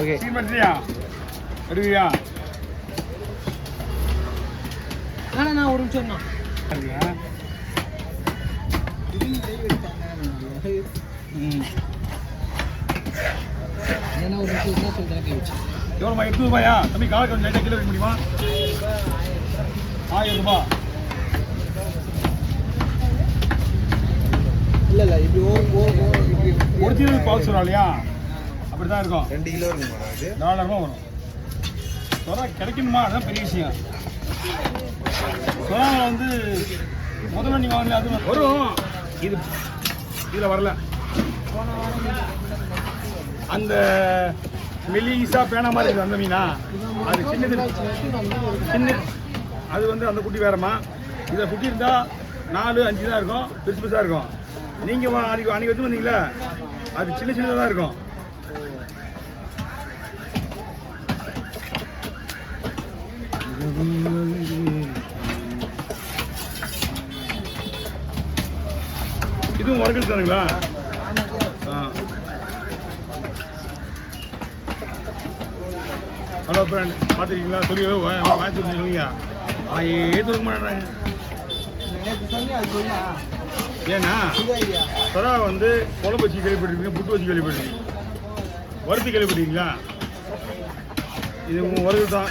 okay சீமன்றியா எடுவியா நான் ஒரு நிமிஷம் எவ்வளோமா 8 ரூபாயா தம்பி காலை கொஞ்சம் லைட்டாக கிலோ வைக்க முடியுமா 1000 ரூபாய் இல்லை இப்படி ஒரிஜினல் பால் சொல்றா இல்லையா அப்படி தான் இருக்கும் 2 கிலோ இருக்குமா அது தாராளமாக வரும் சொரா கிடைக்கணுமா அதுதான் பெரிய விஷயம் சொராவில் வந்து முதல்ல நீங்கள் வாங்கல அது வரும் இது இதில் வரல அந்த மெலிசா பேனா மாதிரி இருக்குது அந்த மீனா அது சின்னது சின்ன அது வந்து அந்த குட்டி வேறம்மா இதை குட்டி இருந்தால் 4, 5 தான் இருக்கும் பெருசு பெருசாக இருக்கும் நீங்கள் அன்றைக்கி வச்சு வந்தீங்களா அது சின்ன சின்னதாக தான் இருக்கும் இதுவும் வர்க்கல் தானுங்களா ஹலோ ஃப்ரெண்ட் பார்த்துருக்கீங்களா சொல்லி வாங்கி சொல்லுவீங்க ஏது மாட்டாங்க ஏன்னா சொரா வந்து குழம்பு வச்சு கேள்விப்பட்டிருக்கீங்க புட்டு வச்சு கேள்விப்பட்டிருக்கீங்க வறுத்து கேள்விப்பட்டிருக்கீங்களா இது உங்கள் வறுத்து தான்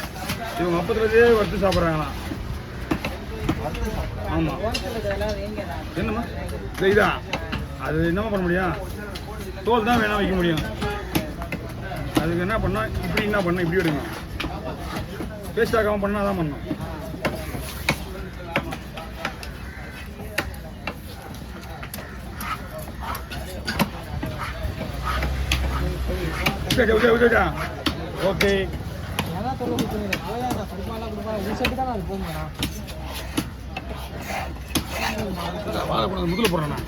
இவங்க அப்பத்துலேருந்தே வறுத்து சாப்பிட்றாங்களாம் ஆமாம் என்னம்மா இதா அது என்னம்மா பண்ண முடியும் தோல் தான் வேணாம் வைக்க முடியும் அதுக்கு என்ன பண்ணால் இப்படி என்ன பண்ணால் இப்படி எடுங்க வேஸ்ட் ஆகாமல் பண்ணால் தான் பண்ணணும் ஓகே வாழைப்பழம் முதல்ல போடுறேண்ணா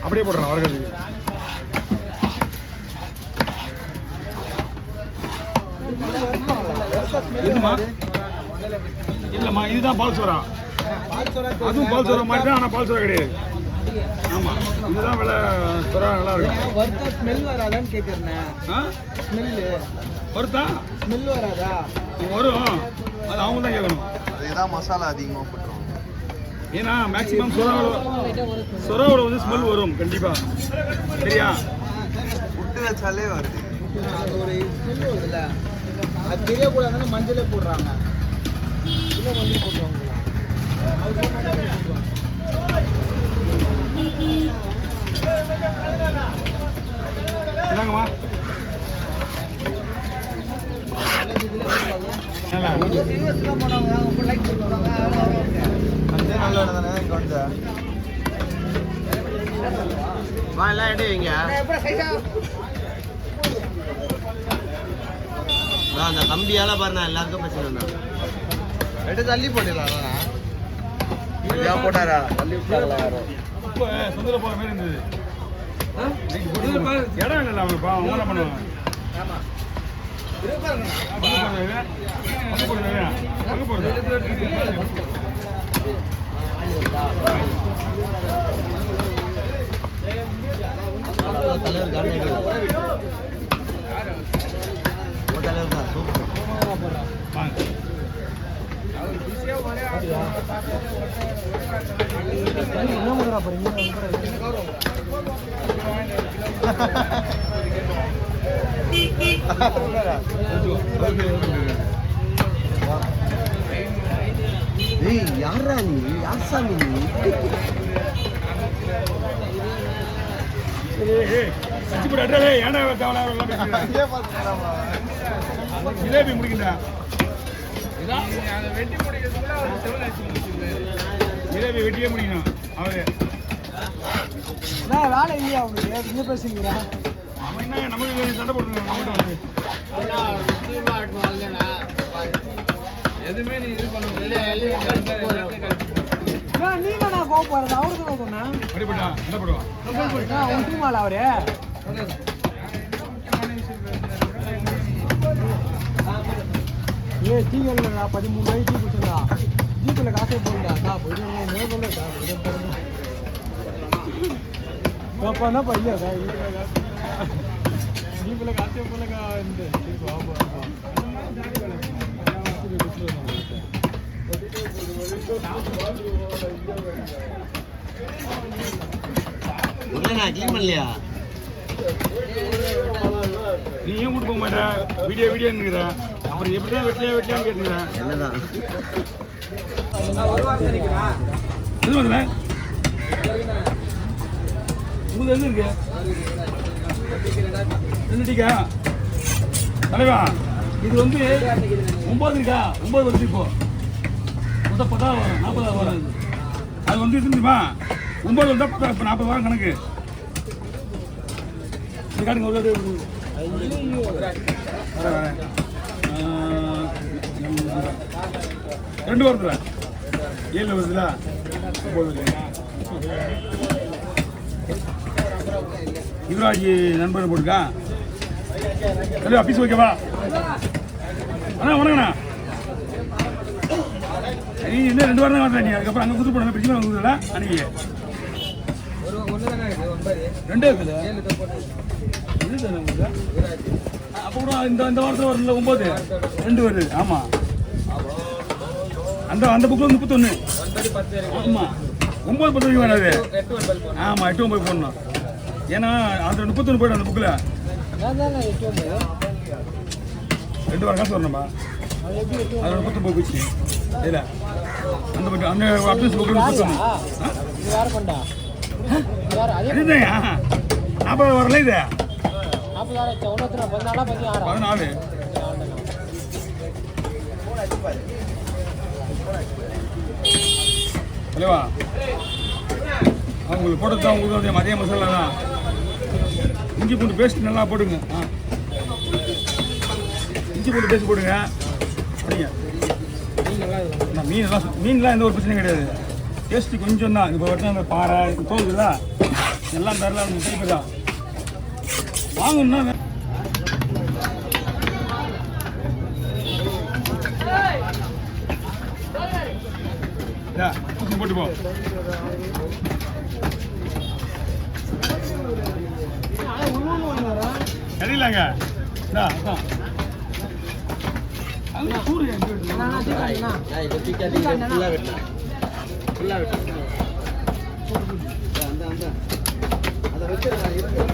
அப்படியே போடுறேன் வரகத்துக்கு இதுமா இல்லைம்மா இதுதான் பால் சோறா அதுவும் பால் சோறா மாதிரி தான் ஆனால் பால் சோறா கிடையாது ஆமாம் இதுதான் விலை சோறா நல்லா இருக்கும் ஸ்மெல் வராதான்னு கேட்குறேன் வருத்தா ஸ்மெல் வராதா வரும் அது அவங்க தான் கேட்கணும் அதுதான் மசாலா அதிகமாக போட்டுருவாங்க ஏன்னா மேக்ஸிமம் சொராவோட வந்து ஸ்மெல் வரும் கண்டிப்பாக சரியா புட்டு வச்சாலே வருது அது ஒரு ஸ்மெல் வருதுல்ல அது தெரியக்கூடாதுன்னு மஞ்சளே போடுறாங்க இல்லை மஞ்சள் போட்டுருவாங்க என்னங்கம்மா எல்லாம் எடுவீங்க அந்த கம்பியால பாருண்ணா எல்லாருக்கும் பிரச்சனை எடுத்து தள்ளி போட்டுடலாம் போட்டாரா தள்ளி விட்டாங்களா யாரும் இப்போ சொந்த போகிற மாதிரி இருந்தது இடம் இல்லை அவங்கப்பா அவங்க என்ன பண்ணுவாங்க யாரா நீ யார் சாமி நீ ஜிலேபி முடிக்கின்றா ஜிலேபி வெட்டியே முடிக்கணும் அவரு வேலை இல்லையா அவனுக்கு நீங்க பேசுறீங்களா அவன் என்ன நமக்கு சண்டை போட்டுருக்காங்க எதுவுமே நீ இது பண்ண நீங்க நான் கோவம் போறது அவருக்கு தான் சொன்னேன் அடிப்பட்டா என்ன பண்ணுவான் ஒன்றுமால அவரு ஏ டீக்கல்ல 13 ரூபாய் டீ குடிச்சா ஜீப்ல காசே போடுடா பாப்பா பையா ஜீப்ல காசே போலக்கா இந்த இல்லைண்ணா க்ளீன் பண்ணலையா நீ ஏன் கூட்டு போக மாட்டேன் வீடியோ வீடியோன்னுக்கிறேன் அப்புறம் எப்படி தான் வெட்டியான்னு கேட்டுக்கிறேன் என்னதான் எது வரல உங்களுக்கு எது இருக்கு ரெண்டு டீக்கா தலைவா இது வந்து 9 இருக்கா 9 வருது இப்போ மொத்தம் 10 வரும் 40 வரும் அது வந்து தெரியுமா 9 வந்தா இப்போ 40 வரும் கணக்கு இது காட்டுங்க ஒரு ரெண்டு வருதுல 7 வருதுல 9 யுவராஜ் நண்பர் போட்டுக்கா ஹலோ ஆஃபீஸ் ஓகேவா அண்ணா வணக்கண்ணா நீ இன்னும் 2 வாரம் தான் காட்டுற நீ அதுக்கப்புறம் அங்கே குத்து போன பிரச்சனை வந்துல அன்னைக்கு ரெண்டே இருக்குது இது தானே உங்களுக்கு அப்போ கூட இந்த வாரத்தில் வரல 9 2 வருது ஆமாம் அந்த புக்கில் 31 ஆமாம் 9 10 வராது ஆமாம் 8 9 போடணும் ஏன்னா அந்த 31 போய்டும் அந்த புக்கில் 2 வாரம் காசு வரணும்பா அதில் 39 போயிடுச்சு இல்லை அந்த புக்கு அந்த அட்ரஸ் புக்கில் 31 இதுதான் 40 வரல இது 14 இல்லைவா அவங்களுக்கு போட்டது தான் உங்களுக்கு மதிய மசாலா தான் இஞ்சி பூண்டு பேஸ்ட் நல்லா போடுங்க இஞ்சி பூண்டு பேஸ்ட் போடுங்க அப்படிங்க மீன்லாம் எந்த ஒரு பிரச்சனையும் கிடையாது டேஸ்ட்டு கொஞ்சம் தான் இப்போ வரைக்கும் அந்த பாறை தோல்குதா எல்லாம் தரலாம் டைப்பு தான் வாங்கணும்னா போட்டு போ தெரியலங்க அதை வச்சு